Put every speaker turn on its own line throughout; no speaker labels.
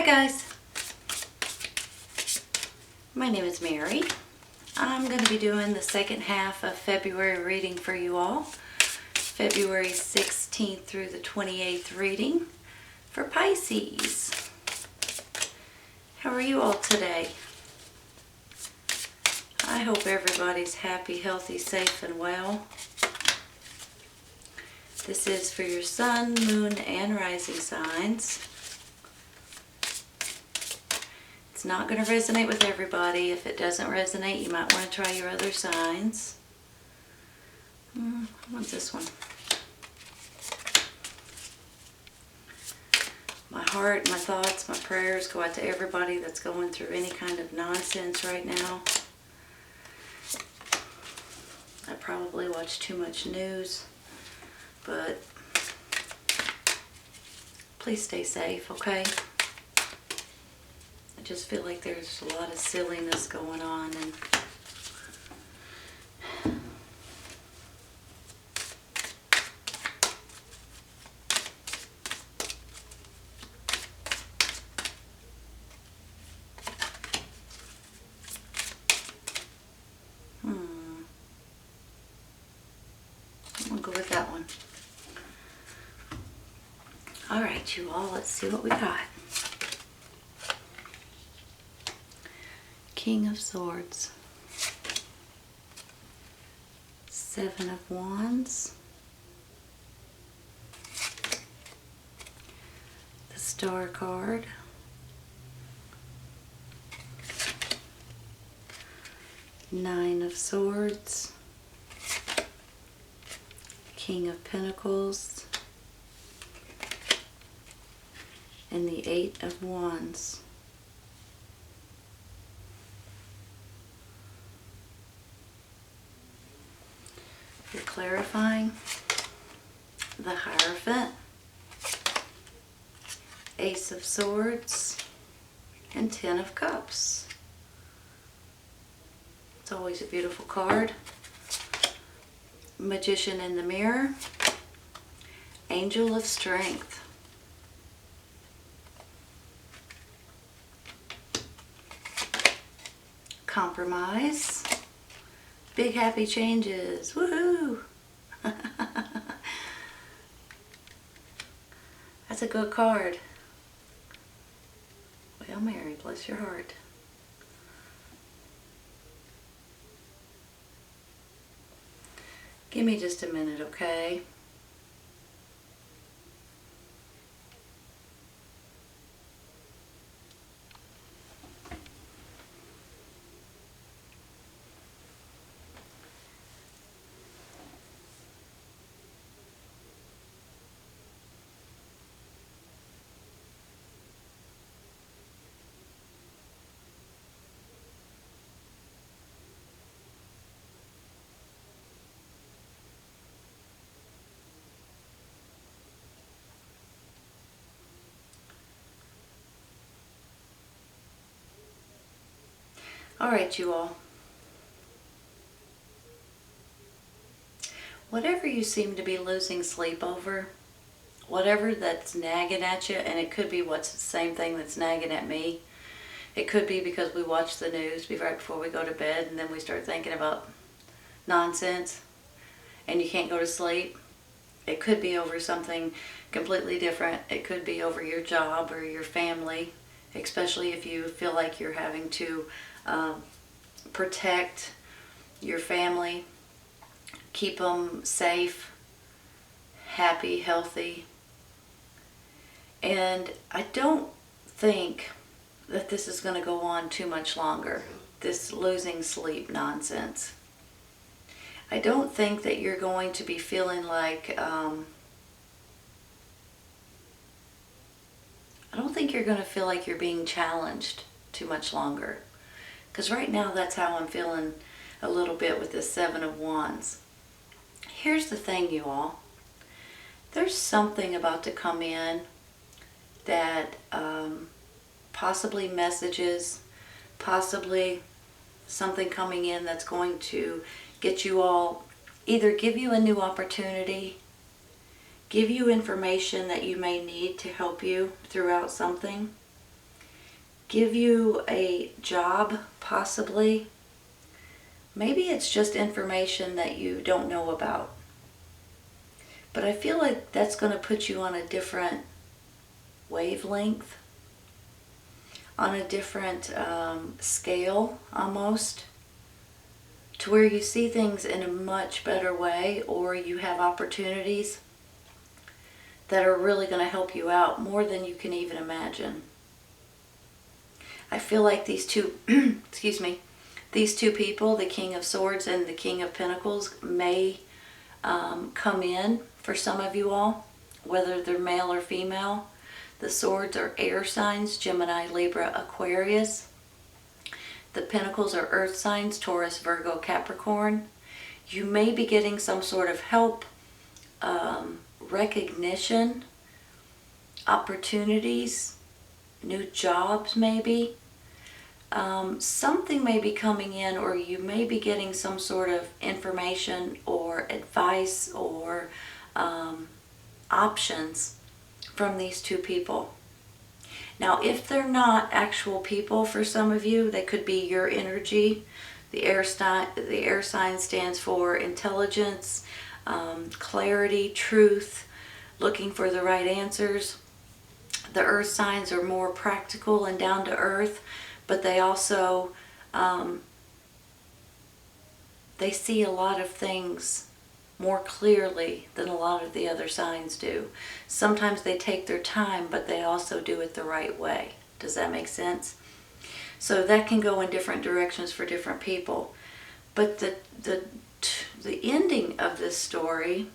guys, my name is Mary. I'm going to be doing the second half of February reading for you all. February 16th through the 28th reading for Pisces. How are you all today? I hope everybody's happy, healthy, safe, and well. This is for your sun, moon, and rising signs. It's not going to resonate with everybody. If it doesn't resonate, you might want to try your other signs. I want this one. My heart, my thoughts, my prayers go out to everybody that's going through any kind of nonsense right now. I probably watch too much news, but please stay safe, okay? I just feel like there's a lot of silliness going on, and I'm gonna go with that one. All right, you all, let's see what we got. King of Swords, Seven of Wands, the Star card, Nine of Swords, King of Pentacles, and the Eight of Wands. You're clarifying the Hierophant, Ace of Swords, and Ten of Cups. It's always a beautiful card. Magician in the Mirror, Angel of Strength. Compromise. Big happy changes. Woohoo! That's a good card. Well, Mary, bless your heart. Give me just a minute, okay? All right, you all. Whatever you seem to be losing sleep over, whatever that's nagging at you, and it could be what's the same thing that's nagging at me. It could be because we watch the news right before we go to bed, and then we start thinking about nonsense, and you can't go to sleep. It could be over something completely different. It could be over your job or your family, especially if you feel like you're having to protect your family, keep them safe, happy, healthy. And I don't think that this is going to go on too much longer, this losing sleep nonsense. I don't think that you're going to be feeling like, I don't think you're going to feel like you're being challenged too much longer. Because right now that's how I'm feeling a little bit with this Seven of Wands. Here's the thing, you all. There's something about to come in that possibly messages, possibly something coming in that's going to get you all, either give you a new opportunity, give you information that you may need to help you throughout something, give you a job, possibly. Maybe it's just information that you don't know about. But I feel like that's going to put you on a different wavelength, on a different scale almost, to where you see things in a much better way, or you have opportunities that are really going to help you out more than you can even imagine. I feel like these two, excuse me, these two people, the King of Swords and the King of Pentacles, may come in for some of you all, whether they're male or female. The Swords are air signs, Gemini, Libra, Aquarius. The Pentacles are earth signs, Taurus, Virgo, Capricorn. You may be getting some sort of help, recognition, opportunities, new jobs maybe. Something may be coming in, or you may be getting some sort of information or advice or options from these two people. Now, if they're not actual people for some of you, they could be your energy. The air sign stands for intelligence, clarity, truth, looking for the right answers. The earth signs are more practical and down to earth, but they also, they see a lot of things more clearly than a lot of the other signs do. Sometimes they take their time, but they also do it the right way. Does that make sense? So that can go in different directions for different people. But the ending of this story,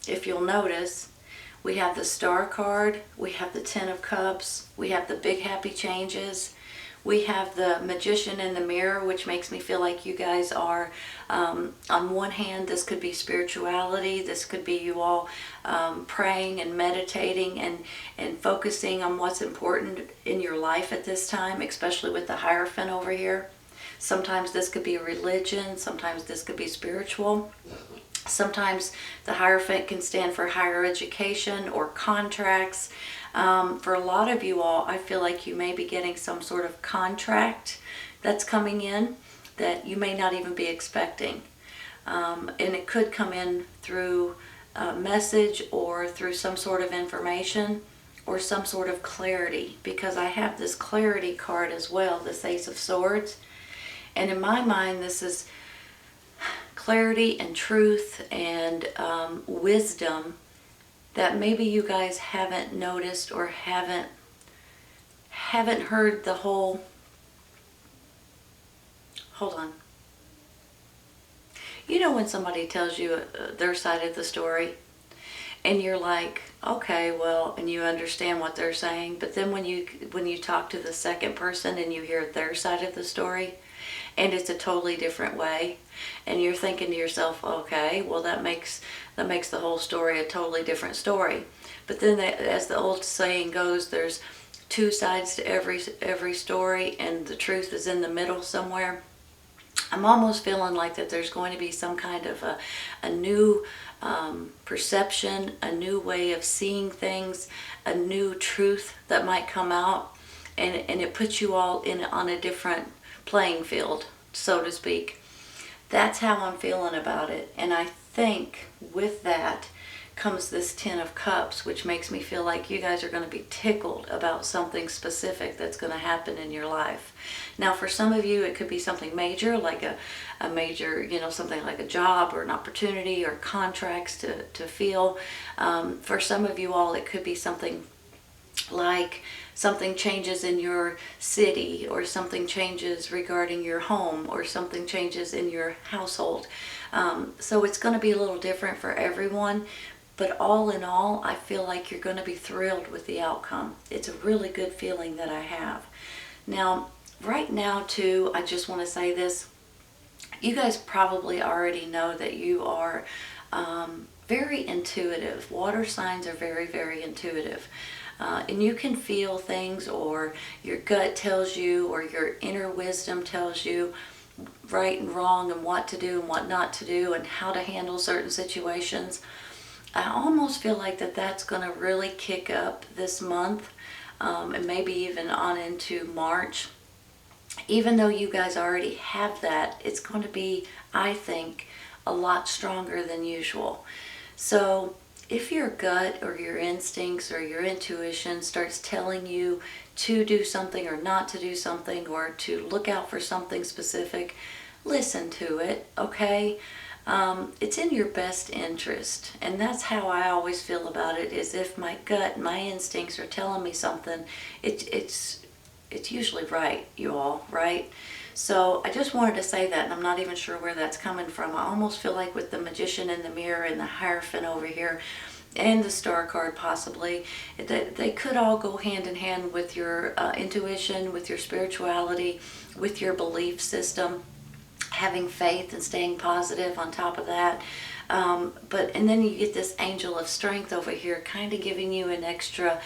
if you'll notice, we have the Star card, we have the Ten of Cups, we have the big happy changes, we have the Magician in the mirror, which makes me feel like you guys are, on one hand, this could be spirituality, this could be you all praying and meditating and focusing on what's important in your life at this time, especially with the Hierophant over here. Sometimes this could be a religion, sometimes this could be spiritual. Sometimes the Hierophant can stand for higher education or contracts. For a lot of you all, I feel like you may be getting some sort of contract that's coming in that you may not even be expecting. And it could come in through a message or through some sort of information or some sort of clarity, because I have this clarity card as well, this Ace of Swords. And in my mind, this is clarity and truth and wisdom that maybe you guys haven't noticed or haven't heard the whole. Hold on. You know when somebody tells you their side of the story and you're like, okay, well, and you understand what they're saying, but then when you talk to the second person and you hear their side of the story and it's a totally different way, and you're thinking to yourself, okay, well, that makes the whole story a totally different story. But then, as the old saying goes, there's two sides to every story, and the truth is in the middle somewhere. I'm almost feeling like that there's going to be some kind of a new perception, a new way of seeing things, a new truth that might come out, and it puts you all on a different playing field, so to speak. That's how I'm feeling about it. And I think with that comes this Ten of Cups, which makes me feel like you guys are going to be tickled about something specific that's going to happen in your life. Now, for some of you, it could be something major, like a major, something like a job or an opportunity or contracts to feel. For some of you all, it could be something like something changes in your city, or something changes regarding your home, or something changes in your household. So it's going to be a little different for everyone, but all in all, I feel like you're going to be thrilled with the outcome. It's a really good feeling that I have. Now, right now too, I just want to say this. You guys probably already know that you are very intuitive. Water signs are very, very intuitive. And you can feel things, or your gut tells you, or your inner wisdom tells you right and wrong and what to do and what not to do and how to handle certain situations. I almost feel like that's going to really kick up this month. and maybe even on into March. Even though you guys already have that, it's going to be, I think, a lot stronger than usual. So if your gut or your instincts or your intuition starts telling you to do something or not to do something, or to look out for something specific, listen to it, okay? It's in your best interest. And that's how I always feel about it, is if my gut, my instincts are telling me something, it's usually right, you all, right? So I just wanted to say that, and I'm not even sure where that's coming from. I almost feel like with the Magician in the mirror and the Hierophant over here, and the Star card possibly, that they could all go hand in hand with your intuition, with your spirituality, with your belief system, having faith and staying positive on top of that. And then you get this Angel of Strength over here, kind of giving you an extra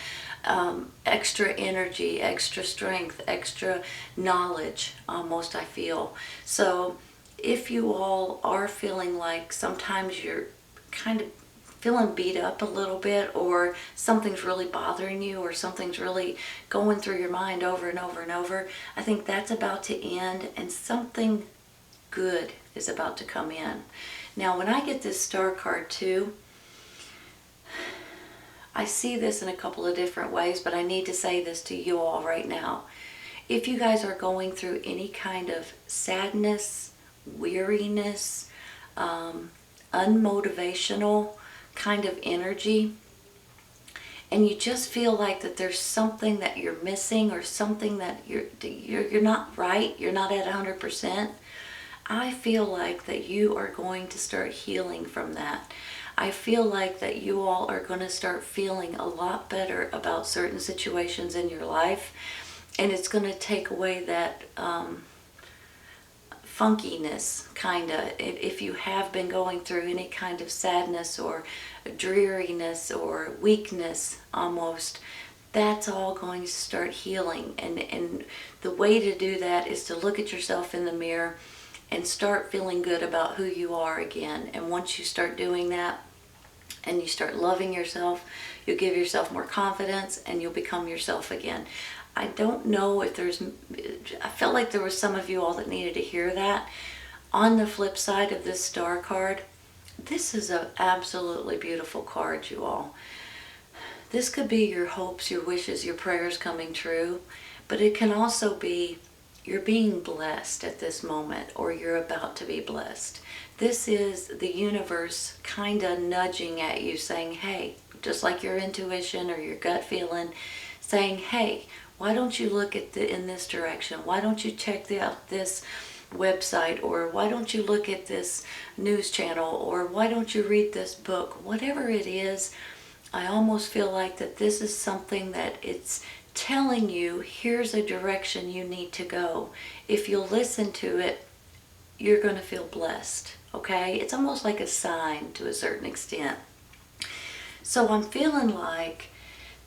energy, extra strength, extra knowledge, almost, I feel. So if you all are feeling like sometimes you're kind of feeling beat up a little bit, or something's really bothering you, or something's really going through your mind over and over and over, I think that's about to end, and something good is about to come in. Now, when I get this Star card too, I see this in a couple of different ways, but I need to say this to you all right now. If you guys are going through any kind of sadness, weariness, unmotivational kind of energy, and you just feel like that there's something that you're missing, or something that you're not right, you're not at 100%, I feel like that you are going to start healing from that. I feel like that you all are going to start feeling a lot better about certain situations in your life, and it's going to take away that funkiness, kind of. If you have been going through any kind of sadness or dreariness or weakness almost, that's all going to start healing. And the way to do that is to look at yourself in the mirror and start feeling good about who you are again. And once you start doing that, and you start loving yourself, you'll give yourself more confidence, and you'll become yourself again. I don't know if I felt like there was some of you all that needed to hear that. On the flip side of this Star card, this is an absolutely beautiful card, you all. This could be your hopes, your wishes, your prayers coming true, but it can also be you're being blessed at this moment, or you're about to be blessed. This is the universe kind of nudging at you, saying, hey, just like your intuition or your gut feeling, saying, hey, why don't you look at in this direction? Why don't you check out this website? Or why don't you look at this news channel? Or why don't you read this book? Whatever it is, I almost feel like that this is something that it's telling you, here's a direction you need to go. If you'll listen to it, you're going to feel blessed. Okay? It's almost like a sign to a certain extent. So I'm feeling like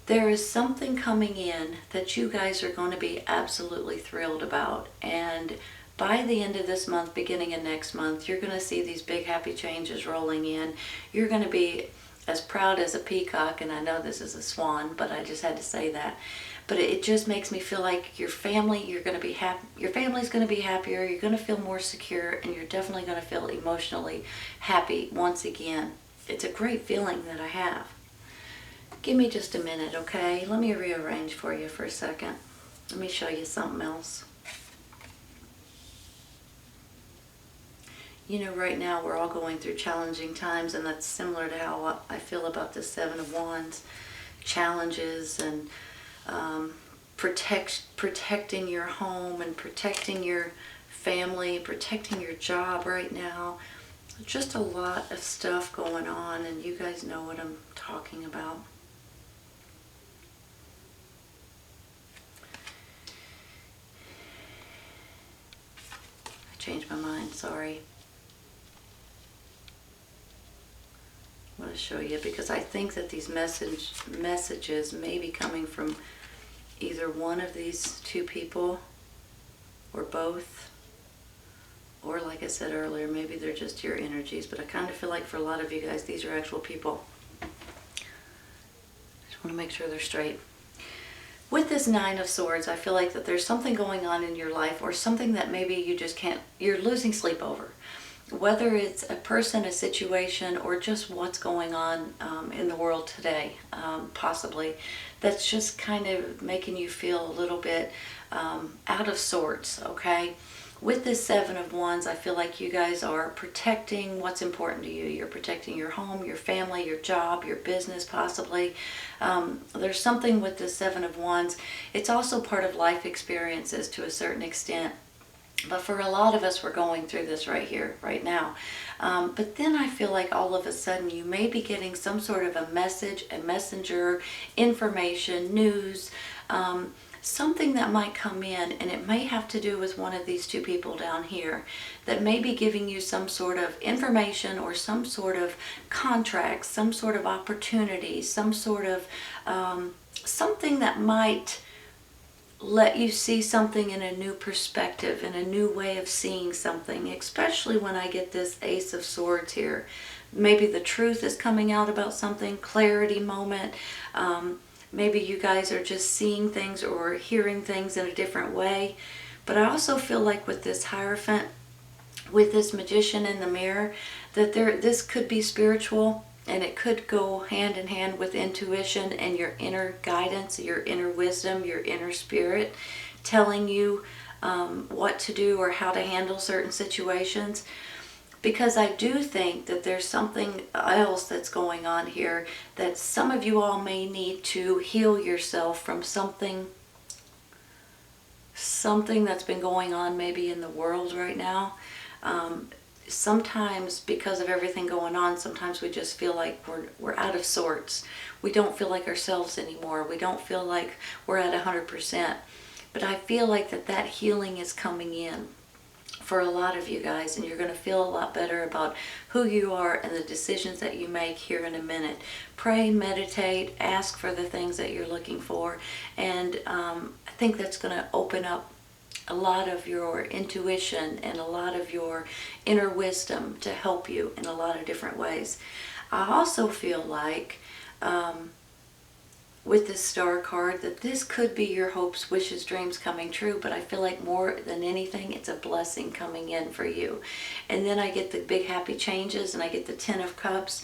there is something coming in that you guys are going to be absolutely thrilled about. And by the end of this month, beginning of next month, you're going to see these big happy changes rolling in. You're going to be as proud as a peacock, and I know this is a swan, but I just had to say that. But it just makes me feel like your family, you're going to be happy. Your family's going to be happier. You're going to feel more secure, and you're definitely going to feel emotionally happy once again. It's a great feeling that I have. Give me just a minute, okay? Let me rearrange for you for a second. Let me show you something else. You know, right now we're all going through challenging times, and that's similar to how I feel about the Seven of Wands. Challenges and protecting your home and protecting your family, protecting your job right now. Just a lot of stuff going on, and you guys know what I'm talking about. I changed my mind, sorry. I'm going to show you, because I think that these messages may be coming from either one of these two people or both, or like I said earlier, maybe they're just your energies, but I kind of feel like for a lot of you guys these are actual people. Just want to make sure they're straight. With this Nine of Swords, I feel like that there's something going on in your life, or something that maybe you just can't, you're losing sleep over. Whether it's a person, a situation, or just what's going on in the world today, possibly, that's just kind of making you feel a little bit out of sorts, okay? With this Seven of Wands, I feel like you guys are protecting what's important to you. You're protecting your home, your family, your job, your business, possibly. There's something with this Seven of Wands. It's also part of life experiences to a certain extent. But for a lot of us, we're going through this right here, right now. But then I feel like all of a sudden you may be getting some sort of a message, a messenger, information, news, something that might come in, and it may have to do with one of these two people down here that may be giving you some sort of information or some sort of contract, some sort of opportunity, some sort of something that might let you see something in a new perspective, in a new way of seeing something, especially when I get this Ace of Swords here. Maybe the truth is coming out about something, clarity moment. Maybe you guys are just seeing things or hearing things in a different way. But I also feel like with this Hierophant, with this Magician in the mirror, that this could be spiritual, and it could go hand in hand with intuition and your inner guidance, your inner wisdom, your inner spirit telling you what to do or how to handle certain situations. Because I do think that there's something else that's going on here, that some of you all may need to heal yourself from something that's been going on maybe in the world right now. Sometimes because of everything going on, sometimes we just feel like we're out of sorts. We don't feel like ourselves anymore. We don't feel like we're at 100%. But I feel like that healing is coming in for a lot of you guys, and you're going to feel a lot better about who you are and the decisions that you make here in a minute. Pray, meditate, ask for the things that you're looking for, and I think that's going to open up a lot of your intuition and a lot of your inner wisdom to help you in a lot of different ways. I also feel like with this Star card that this could be your hopes, wishes, dreams coming true, but I feel like more than anything it's a blessing coming in for you. And then I get the big happy changes, and I get the Ten of Cups.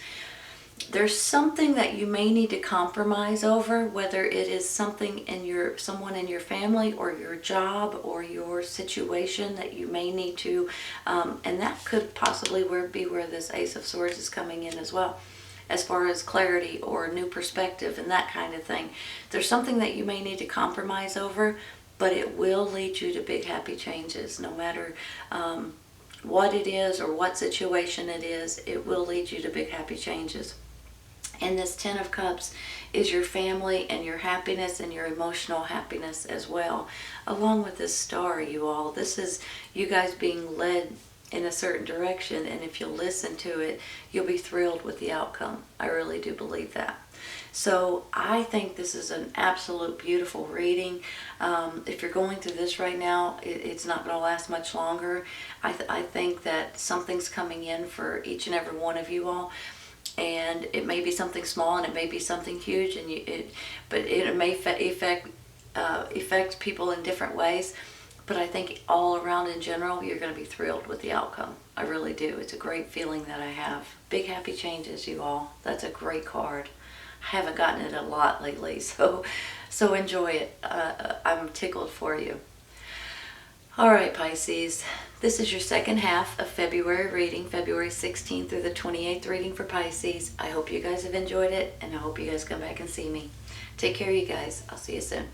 There's something that you may need to compromise over, whether it is something in someone in your family or your job or your situation that you may need to, and that could possibly be where this Ace of Swords is coming in as well, as far as clarity or new perspective and that kind of thing. There's something that you may need to compromise over, but it will lead you to big happy changes. No matter what it is or what situation it is, it will lead you to big happy changes. And this Ten of Cups is your family and your happiness and your emotional happiness as well. Along with this Star, you all, this is you guys being led in a certain direction, and if you'll listen to it, you'll be thrilled with the outcome. I really do believe that. So I think this is an absolute beautiful reading. If you're going through this right now, it's not going to last much longer. I think that something's coming in for each and every one of you all. And it may be something small, and it may be something huge, but it may affect people in different ways. But I think all around in general, you're going to be thrilled with the outcome. I really do. It's a great feeling that I have. Big happy changes, you all. That's a great card. I haven't gotten it a lot lately, so enjoy it. I'm tickled for you. All right, Pisces. This is your second half of February reading, February 16th through the 28th reading for Pisces. I hope you guys have enjoyed it, and I hope you guys come back and see me. Take care, you guys. I'll see you soon.